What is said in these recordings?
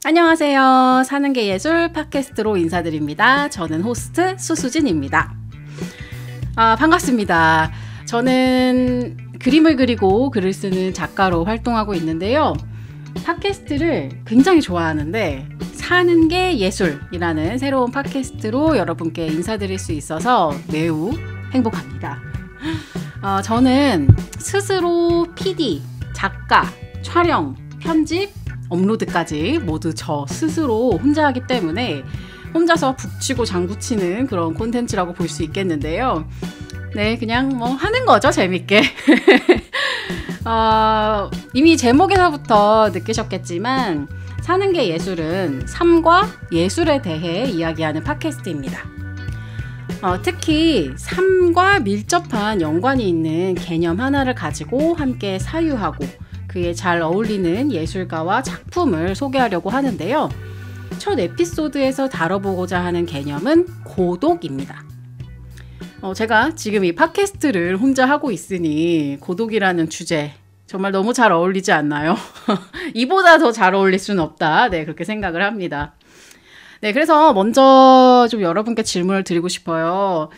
안녕하세요. 사는 게 예술 팟캐스트로 인사드립니다. 저는 호스트 수수진입니다. 반갑습니다. 저는 그림을 그리고 글을 쓰는 작가로 활동하고 있는데요. 팟캐스트를 굉장히 좋아하는데 사는 게 예술이라는 새로운 팟캐스트로 여러분께 인사드릴 수 있어서 매우 행복합니다. 저는 스스로 PD, 작가, 촬영, 편집, 업로드까지 모두 저 스스로 혼자 하기 때문에 혼자서 북치고 장구치는 그런 콘텐츠라고 볼 수 있겠는데요. 네, 그냥 뭐 하는 거죠, 재밌게. 이미 제목에서부터 느끼셨겠지만 사는 게 예술은 삶과 예술에 대해 이야기하는 팟캐스트입니다. 특히 삶과 밀접한 연관이 있는 개념 하나를 가지고 함께 사유하고 그에 잘 어울리는 예술가와 작품을 소개하려고 하는데요. 첫 에피소드에서 다뤄보고자 하는 개념은 고독입니다. 제가 지금 이 팟캐스트를 혼자 하고 있으니 고독이라는 주제 정말 너무 잘 어울리지 않나요? 이보다 더 잘 어울릴 수는 없다. 네, 그렇게 생각을 합니다. 네, 그래서 먼저 좀 여러분께 질문을 드리고 싶어요.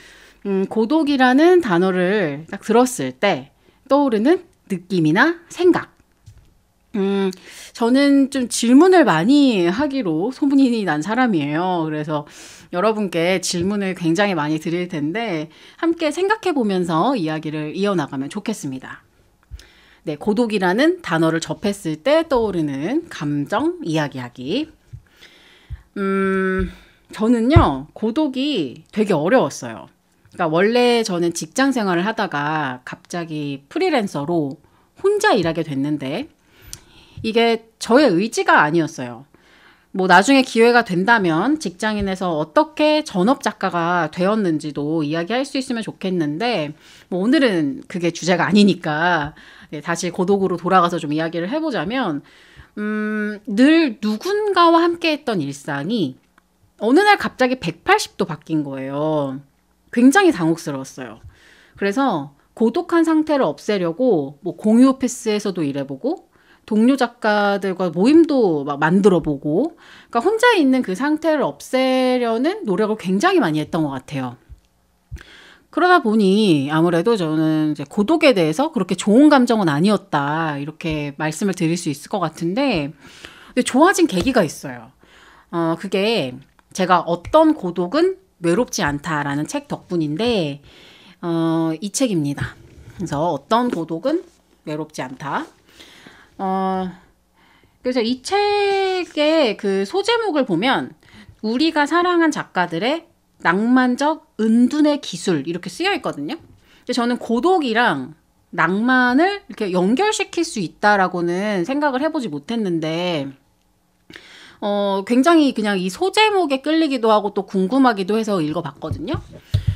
고독이라는 단어를 딱 들었을 때 떠오르는 느낌이나 생각. 저는 좀 질문을 많이 하기로 소문이 난 사람이에요. 그래서 여러분께 질문을 굉장히 많이 드릴 텐데 함께 생각해 보면서 이야기를 이어나가면 좋겠습니다. 네, 고독이라는 단어를 접했을 때 떠오르는 감정 이야기하기. 저는요, 고독이 되게 어려웠어요. 그러니까 원래 저는 직장 생활을 하다가 갑자기 프리랜서로 혼자 일하게 됐는데 이게 저의 의지가 아니었어요. 뭐 나중에 기회가 된다면 직장인에서 어떻게 전업 작가가 되었는지도 이야기할 수 있으면 좋겠는데 뭐 오늘은 그게 주제가 아니니까 네, 다시 고독으로 돌아가서 좀 이야기를 해보자면 늘 누군가와 함께 했던 일상이 어느 날 갑자기 180도 바뀐 거예요. 굉장히 당혹스러웠어요. 그래서 고독한 상태를 없애려고 뭐 공유 오피스에서도 일해보고 동료 작가들과 모임도 막 만들어보고, 그러니까 혼자 있는 그 상태를 없애려는 노력을 굉장히 많이 했던 것 같아요. 그러다 보니 아무래도 저는 이제 고독에 대해서 그렇게 좋은 감정은 아니었다 이렇게 말씀을 드릴 수 있을 것 같은데, 근데 좋아진 계기가 있어요. 그게 제가 어떤 고독은 외롭지 않다라는 책 덕분인데, 이 책입니다. 그래서 어떤 고독은 외롭지 않다. 그래서 이 책의 그 소제목을 보면 우리가 사랑한 작가들의 낭만적 은둔의 기술 이렇게 쓰여 있거든요. 근데 저는 고독이랑 낭만을 이렇게 연결시킬 수 있다라고는 생각을 해보지 못했는데 굉장히 그냥 이 소제목에 끌리기도 하고 또 궁금하기도 해서 읽어봤거든요.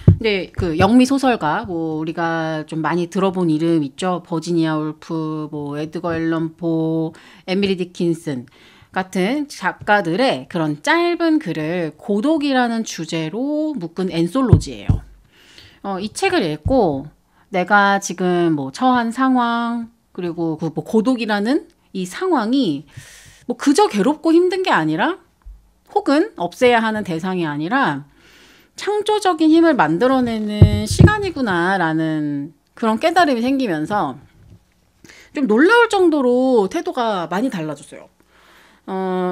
근데 그 영미 소설가 뭐 우리가 좀 많이 들어본 이름 있죠. 버지니아 울프, 뭐 에드거 앨런 포, 에밀리 디킨슨 같은 작가들의 그런 짧은 글을 고독이라는 주제로 묶은 엔솔로지예요. 이 책을 읽고 내가 지금 뭐 처한 상황 그리고 그 뭐 고독이라는 이 상황이 뭐 그저 괴롭고 힘든 게 아니라 혹은 없애야 하는 대상이 아니라 창조적인 힘을 만들어내는 시간이구나라는 그런 깨달음이 생기면서 좀 놀라울 정도로 태도가 많이 달라졌어요.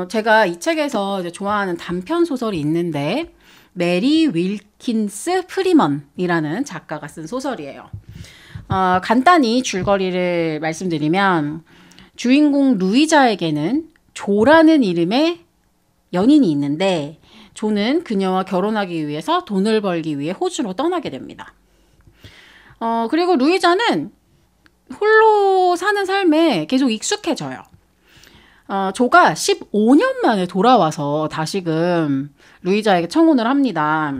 제가 이 책에서 이제 좋아하는 단편 소설이 있는데 메리 윌킨스 프리먼이라는 작가가 쓴 소설이에요. 간단히 줄거리를 말씀드리면 주인공 루이자에게는 조라는 이름의 연인이 있는데 조는 그녀와 결혼하기 위해서 돈을 벌기 위해 호주로 떠나게 됩니다. 그리고 루이자는 홀로 사는 삶에 계속 익숙해져요. 조가 15년 만에 돌아와서 다시금 루이자에게 청혼을 합니다.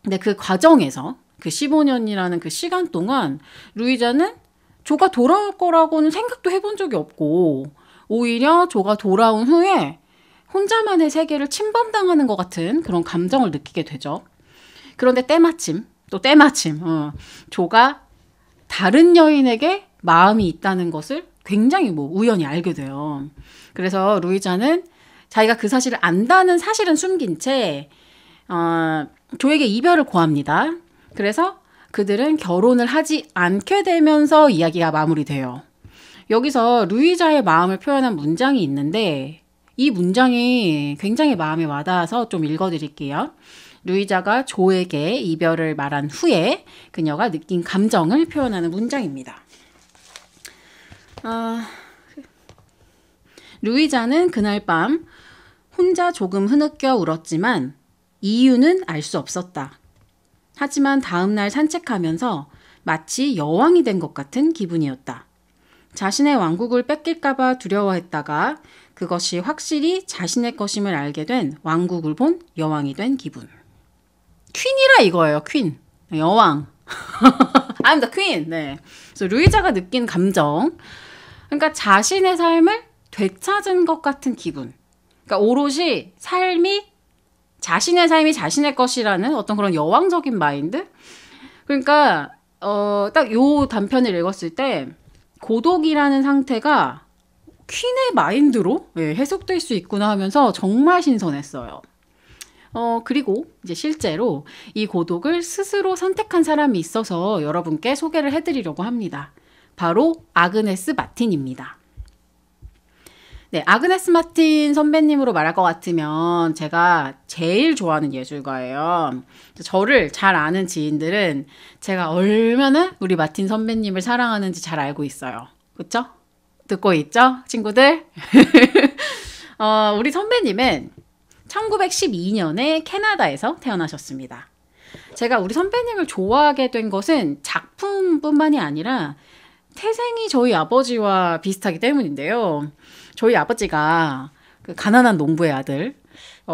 근데 그 과정에서 그 15년이라는 그 시간 동안 루이자는 조가 돌아올 거라고는 생각도 해본 적이 없고 오히려 조가 돌아온 후에 혼자만의 세계를 침범당하는 것 같은 그런 감정을 느끼게 되죠. 그런데 때마침 조가 다른 여인에게 마음이 있다는 것을 굉장히 우연히 알게 돼요. 그래서 루이자는 자기가 그 사실을 안다는 사실은 숨긴 채 조에게 이별을 고합니다. 그래서 그들은 결혼을 하지 않게 되면서 이야기가 마무리돼요. 여기서 루이자의 마음을 표현한 문장이 있는데 이 문장이 굉장히 마음에 와닿아서 좀 읽어드릴게요. 루이자가 조에게 이별을 말한 후에 그녀가 느낀 감정을 표현하는 문장입니다. 루이자는 그날 밤 혼자 조금 흐느껴 울었지만 이유는 알 수 없었다. 하지만 다음날 산책하면서 마치 여왕이 된 것 같은 기분이었다. 자신의 왕국을 뺏길까봐 두려워했다가 그것이 확실히 자신의 것임을 알게 된 왕국을 본 여왕이 된 기분. 퀸이라 이거예요. 퀸. 여왕. I'm the queen. 네. 그래서 루이자가 느낀 감정. 그러니까 자신의 삶을 되찾은 것 같은 기분. 그러니까 오롯이 자신의 삶이 자신의 것이라는 어떤 그런 여왕적인 마인드? 그러니까 딱 요 단편을 읽었을 때 고독이라는 상태가 퀸의 마인드로 해석될 수 있구나 하면서 정말 신선했어요. 그리고 이제 실제로 이 고독을 스스로 선택한 사람이 있어서 여러분께 소개를 해드리려고 합니다. 바로 아그네스 마틴입니다. 네, 아그네스 마틴 선배님으로 말할 것 같으면 제가 제일 좋아하는 예술가예요. 저를 잘 아는 지인들은 제가 얼마나 우리 마틴 선배님을 사랑하는지 잘 알고 있어요. 그쵸? 듣고 있죠? 친구들? 우리 선배님은 1912년에 캐나다에서 태어나셨습니다. 제가 우리 선배님을 좋아하게 된 것은 작품뿐만이 아니라 태생이 저희 아버지와 비슷하기 때문인데요. 저희 아버지가 그 가난한 농부의 아들,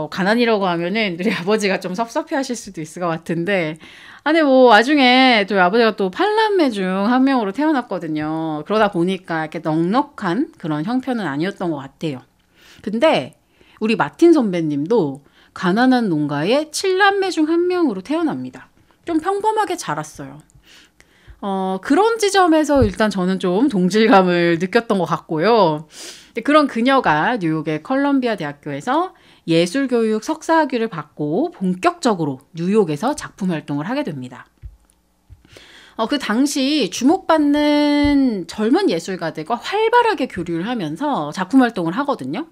가난이라고 하면은 우리 아버지가 좀 섭섭해 하실 수도 있을 것 같은데, 아니 뭐 나중에 저희 아버지가 또 8남매 중 한 명으로 태어났거든요. 그러다 보니까 이렇게 넉넉한 그런 형편은 아니었던 것 같아요. 근데 우리 마틴 선배님도 가난한 농가의 7남매 중 한 명으로 태어납니다. 좀 평범하게 자랐어요. 그런 지점에서 일단 저는 좀 동질감을 느꼈던 것 같고요. 그런 그녀가 뉴욕의 컬럼비아 대학교에서 예술교육 석사학위를 받고 본격적으로 뉴욕에서 작품 활동을 하게 됩니다. 그 당시 주목받는 젊은 예술가들과 활발하게 교류를 하면서 작품 활동을 하거든요.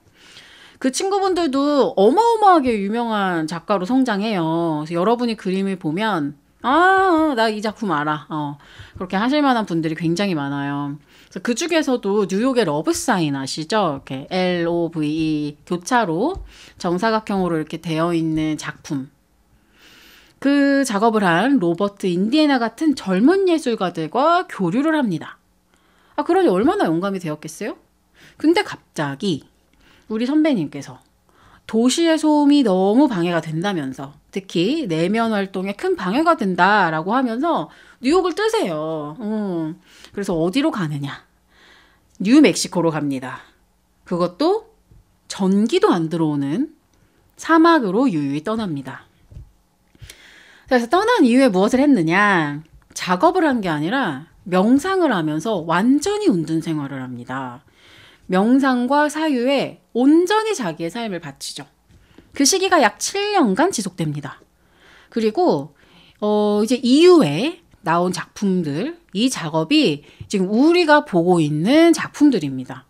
그 친구분들도 어마어마하게 유명한 작가로 성장해요. 그래서 여러분이 그림을 보면 나 이 작품 알아. 그렇게 하실 만한 분들이 굉장히 많아요. 그래서 그 중에서도 뉴욕의 러브사인 아시죠? 이렇게 LOVE 교차로 정사각형으로 이렇게 되어 있는 작품. 그 작업을 한 로버트 인디애나 같은 젊은 예술가들과 교류를 합니다. 그러니 얼마나 영감이 되었겠어요? 근데 갑자기 우리 선배님께서 도시의 소음이 너무 방해가 된다면서, 특히 내면 활동에 큰 방해가 된다라고 하면서 뉴욕을 뜨세요. 그래서 어디로 가느냐? 뉴멕시코로 갑니다. 그것도 전기도 안 들어오는 사막으로 유유히 떠납니다. 그래서 떠난 이후에 무엇을 했느냐? 작업을 한 게 아니라 명상을 하면서 완전히 운둔 생활을 합니다. 명상과 사유에 온전히 자기의 삶을 바치죠. 그 시기가 약 7년간 지속됩니다. 그리고 이제 이후에 나온 작품들, 이 작업이 지금 우리가 보고 있는 작품들입니다.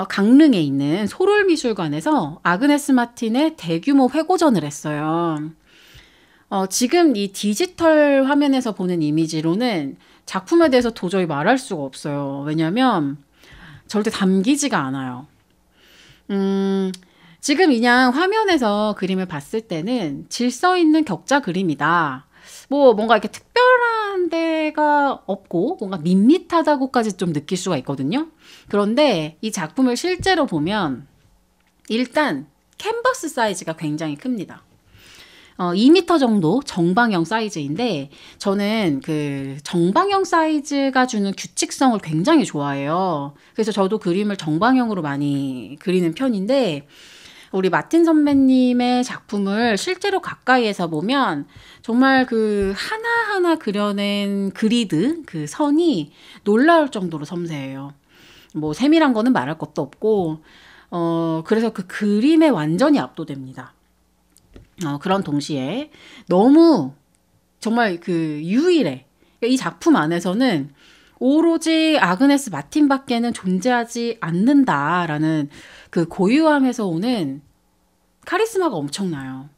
강릉에 있는 소롤미술관에서 아그네스 마틴의 대규모 회고전을 했어요. 지금 이 디지털 화면에서 보는 이미지로는 작품에 대해서 도저히 말할 수가 없어요. 왜냐하면 절대 담기지가 않아요. 지금 그냥 화면에서 그림을 봤을 때는 질서 있는 격자 그림이다. 뭔가 이렇게 특별한 데가 없고 뭔가 밋밋하다고까지 좀 느낄 수가 있거든요. 그런데 이 작품을 실제로 보면 일단 캔버스 사이즈가 굉장히 큽니다. 2m 정도 정방형 사이즈인데 저는 그 정방형 사이즈가 주는 규칙성을 굉장히 좋아해요. 그래서 저도 그림을 정방형으로 많이 그리는 편인데 우리 마틴 선배님의 작품을 실제로 가까이에서 보면 정말 그 하나하나 그려낸 그리드, 그 선이 놀라울 정도로 섬세해요. 세밀한 거는 말할 것도 없고 그래서 그 그림에 완전히 압도됩니다. 그런 동시에 너무 정말 그 유일해. 이 작품 안에서는 오로지 아그네스 마틴밖에는 존재하지 않는다라는 그 고유함에서 오는 카리스마가 엄청나요.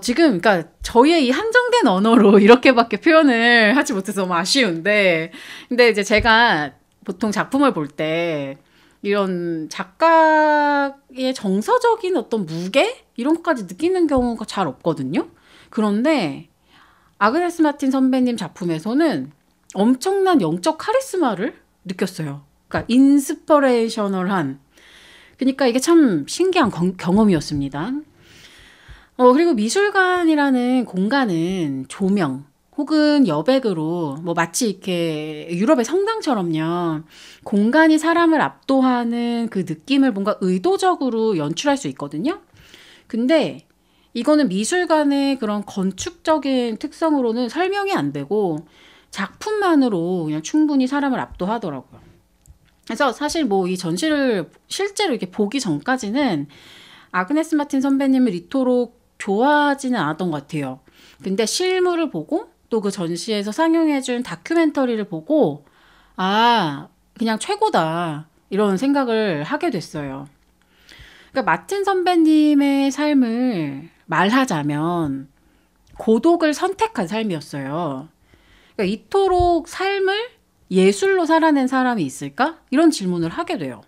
지금, 그러니까 저희의 이 한정된 언어로 이렇게밖에 표현을 하지 못해서 너무 아쉬운데, 근데 이제 제가 보통 작품을 볼 때 이런 작가의 정서적인 어떤 무게? 이런 것까지 느끼는 경우가 잘 없거든요. 그런데 아그네스 마틴 선배님 작품에서는 엄청난 영적 카리스마를 느꼈어요. 그러니까 인스퍼레이셔널한. 그러니까 이게 참 신기한 경험이었습니다. 그리고 미술관이라는 공간은 조명 혹은 여백으로 뭐 마치 이렇게 유럽의 성당처럼요. 공간이 사람을 압도하는 그 느낌을 뭔가 의도적으로 연출할 수 있거든요. 근데 이거는 미술관의 그런 건축적인 특성으로는 설명이 안 되고 작품만으로 그냥 충분히 사람을 압도하더라고요. 그래서 사실 뭐 이 전시를 실제로 이렇게 보기 전까지는 아그네스 마틴 선배님을 이토록 좋아하지는 않았던 것 같아요. 근데 실물을 보고 또 그 전시에서 상영해준 다큐멘터리를 보고 그냥 최고다 이런 생각을 하게 됐어요. 그러니까 마틴 선배님의 삶을 말하자면 고독을 선택한 삶이었어요. 그러니까 이토록 삶을 예술로 살아낸 사람이 있을까? 이런 질문을 하게 돼요.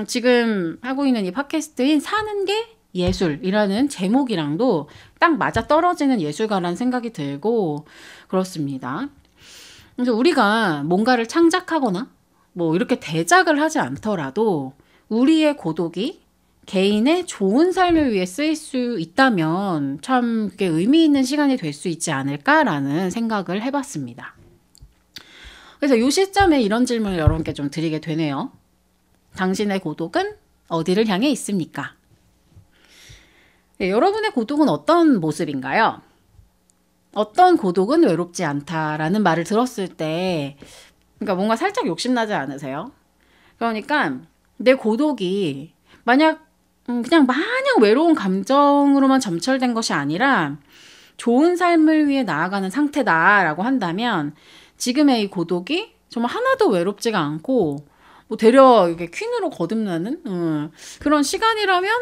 지금 하고 있는 이 팟캐스트인 사는 게 예술이라는 제목이랑도 딱 맞아 떨어지는 예술가라는 생각이 들고 그렇습니다. 그래서 우리가 뭔가를 창작하거나 뭐 이렇게 대작을 하지 않더라도 우리의 고독이 개인의 좋은 삶을 위해 쓰일 수 있다면 참 그게 의미 있는 시간이 될 수 있지 않을까라는 생각을 해봤습니다. 그래서 이 시점에 이런 질문을 여러분께 좀 드리게 되네요. 당신의 고독은 어디를 향해 있습니까? 네, 여러분의 고독은 어떤 모습인가요? 어떤 고독은 외롭지 않다라는 말을 들었을 때 그러니까 뭔가 살짝 욕심나지 않으세요? 그러니까 내 고독이 만약 그냥 마냥 외로운 감정으로만 점철된 것이 아니라 좋은 삶을 위해 나아가는 상태다라고 한다면 지금의 이 고독이 정말 하나도 외롭지가 않고 뭐 되려 이게 퀸으로 거듭나는 그런 시간이라면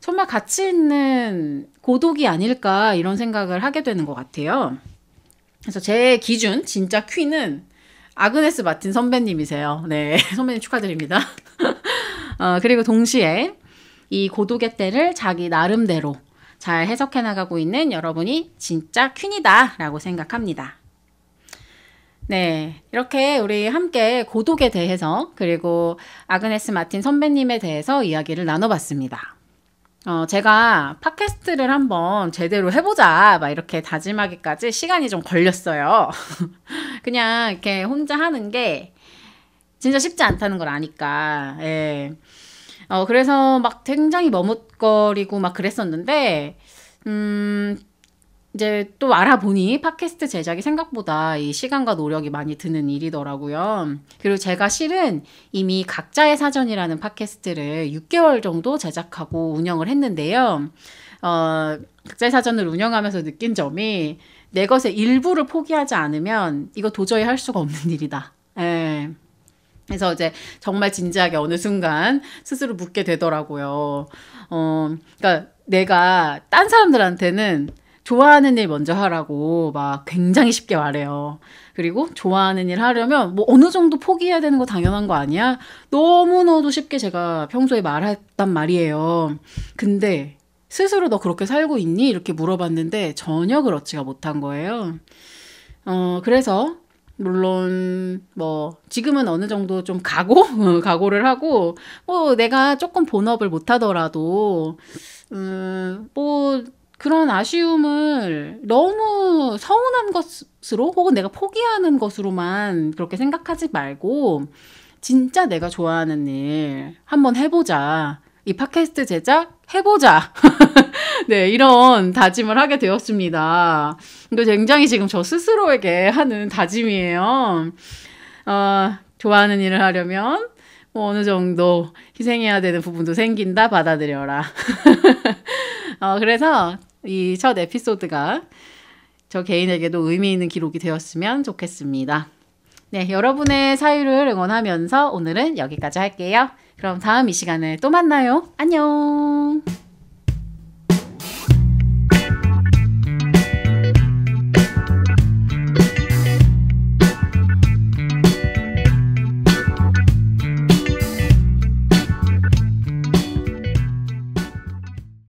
정말 가치 있는 고독이 아닐까 이런 생각을 하게 되는 것 같아요. 그래서 제 기준 진짜 퀸은 아그네스 마틴 선배님이세요. 네, 선배님 축하드립니다. 그리고 동시에 이 고독의 때를 자기 나름대로 잘 해석해 나가고 있는 여러분이 진짜 퀸이다 라고 생각합니다. 네, 이렇게 우리 함께 고독에 대해서 그리고 아그네스 마틴 선배님에 대해서 이야기를 나눠봤습니다. 제가 팟캐스트를 한번 제대로 해보자 막 이렇게 다짐하기까지 시간이 좀 걸렸어요. 그냥 이렇게 혼자 하는 게 진짜 쉽지 않다는 걸 아니까. 예. 그래서 막 굉장히 머뭇거리고 막 그랬었는데 이제 또 알아보니 팟캐스트 제작이 생각보다 이 시간과 노력이 많이 드는 일이더라고요. 그리고 제가 실은 이미 각자의 사전이라는 팟캐스트를 6개월 정도 제작하고 운영을 했는데요. 각자의 사전을 운영하면서 느낀 점이 내 것의 일부를 포기하지 않으면 이거 도저히 할 수가 없는 일이다. 예. 그래서 이제 정말 진지하게 어느 순간 스스로 묻게 되더라고요. 그러니까 내가 딴 사람들한테는 좋아하는 일 먼저 하라고 막 굉장히 쉽게 말해요. 그리고 좋아하는 일 하려면 뭐 어느 정도 포기해야 되는 거 당연한 거 아니야? 너무너무 쉽게 제가 평소에 말했단 말이에요. 근데 스스로 너 그렇게 살고 있니? 이렇게 물어봤는데 전혀 그렇지가 못한 거예요. 그래서 물론 뭐 지금은 어느 정도 좀 각오를 하고 뭐 내가 조금 본업을 못 하더라도 뭐 그런 아쉬움을 너무 서운한 것으로 혹은 내가 포기하는 것으로만 그렇게 생각하지 말고 진짜 내가 좋아하는 일 한번 해보자. 이 팟캐스트 제작 해보자. 네, 이런 다짐을 하게 되었습니다. 이거 굉장히 지금 저 스스로에게 하는 다짐이에요. 좋아하는 일을 하려면 뭐 어느 정도 희생해야 되는 부분도 생긴다 받아들여라. 그래서 이 첫 에피소드가 저 개인에게도 의미 있는 기록이 되었으면 좋겠습니다. 네, 여러분의 사유를 응원하면서 오늘은 여기까지 할게요. 그럼 다음 이 시간에 또 만나요. 안녕.